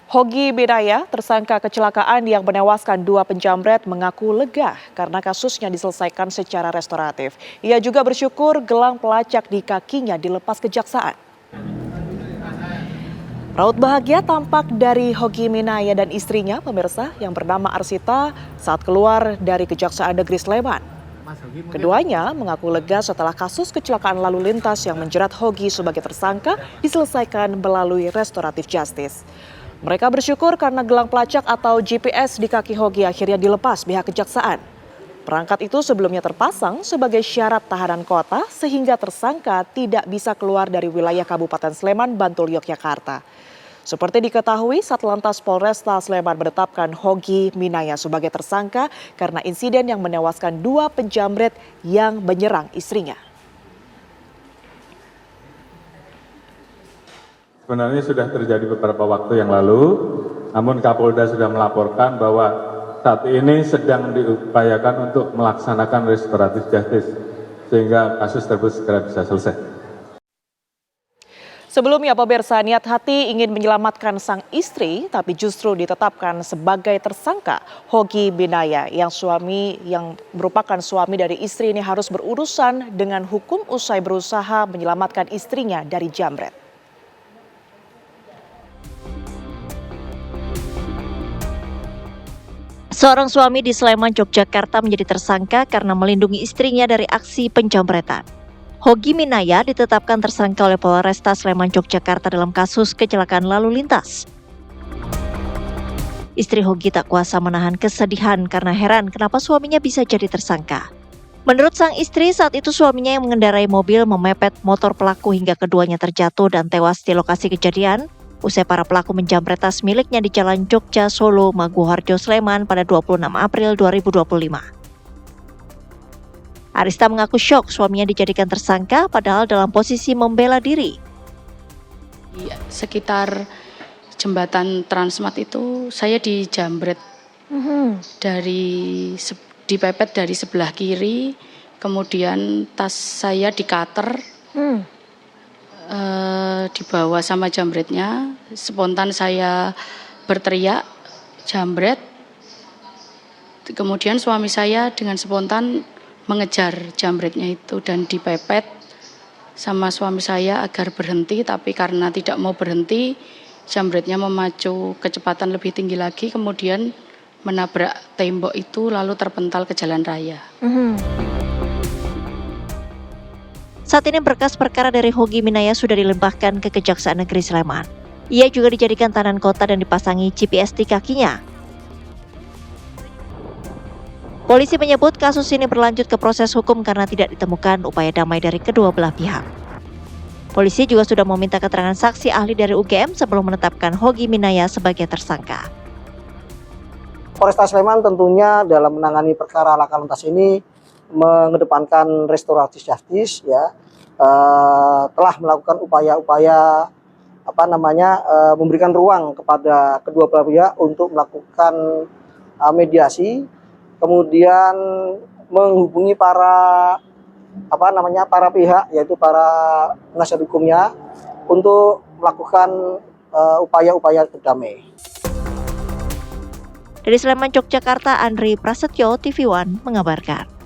Hogi Binaya, tersangka kecelakaan yang menewaskan 2 penjamret, mengaku lega karena kasusnya diselesaikan secara restoratif. Ia juga bersyukur gelang pelacak di kakinya dilepas kejaksaan. Raut bahagia tampak dari Hogi Minaya dan istrinya, pemirsa, yang bernama Arsita saat keluar dari Kejaksaan Negeri Sleman. Keduanya mengaku lega setelah kasus kecelakaan lalu lintas yang menjerat Hogi sebagai tersangka diselesaikan melalui restoratif justice. Mereka bersyukur karena gelang pelacak atau GPS di kaki Hogi akhirnya dilepas pihak kejaksaan. Perangkat itu sebelumnya terpasang sebagai syarat tahanan kota sehingga tersangka tidak bisa keluar dari wilayah Kabupaten Sleman, Bantul, Yogyakarta. Seperti diketahui, Satlantas Polresta Sleman menetapkan Hogi Minaya sebagai tersangka karena insiden yang menewaskan 2 penjamret yang menyerang istrinya. Sebenarnya sudah terjadi beberapa waktu yang lalu, namun Kapolda sudah melaporkan bahwa saat ini sedang diupayakan untuk melaksanakan restoratif justice, sehingga kasus tersebut segera bisa selesai. Sebelumnya, pemirsa, niat hati ingin menyelamatkan sang istri, tapi justru ditetapkan sebagai tersangka. Hogi Binaya yang merupakan suami dari istri ini harus berurusan dengan hukum usai berusaha menyelamatkan istrinya dari jambret. Seorang suami di Sleman, Yogyakarta menjadi tersangka karena melindungi istrinya dari aksi penjambretan. Hogi Minaya ditetapkan tersangka oleh Polresta Sleman, Yogyakarta dalam kasus kecelakaan lalu lintas. Istri Hogi tak kuasa menahan kesedihan karena heran kenapa suaminya bisa jadi tersangka. Menurut sang istri, saat itu suaminya yang mengendarai mobil memepet motor pelaku hingga keduanya terjatuh dan tewas di lokasi kejadian. Usai para pelaku menjamret tas miliknya di Jalan Jogja, Solo, Maguwoharjo, Sleman pada 26 April 2025. Arista mengaku syok suaminya dijadikan tersangka padahal dalam posisi membela diri. Di sekitar jembatan Transmart itu saya dijambret dipepet dari sebelah kiri, kemudian tas saya dikater. Dibawa sama jambretnya, spontan saya berteriak jambret, kemudian suami saya dengan spontan mengejar jambretnya itu dan dipepet sama suami saya agar berhenti, tapi karena tidak mau berhenti, jambretnya memacu kecepatan lebih tinggi lagi, kemudian menabrak tembok itu lalu terpental ke jalan raya. Saat ini berkas perkara dari Hogi Minaya sudah dilimpahkan ke Kejaksaan Negeri Sleman. Ia juga dijadikan tahanan kota dan dipasangi GPS di kakinya. Polisi menyebut kasus ini berlanjut ke proses hukum karena tidak ditemukan upaya damai dari kedua belah pihak. Polisi juga sudah meminta keterangan saksi ahli dari UGM sebelum menetapkan Hogi Minaya sebagai tersangka. Polresta Sleman tentunya dalam menangani perkara laka lantas ini mengedepankan restoratif justice, ya, telah melakukan upaya-upaya memberikan ruang kepada kedua belah pihak untuk melakukan mediasi, kemudian menghubungi para pihak, yaitu para penasihat hukumnya, untuk melakukan upaya-upaya damai. Dari Sleman, Yogyakarta, Andri Prasetyo, TV One mengabarkan.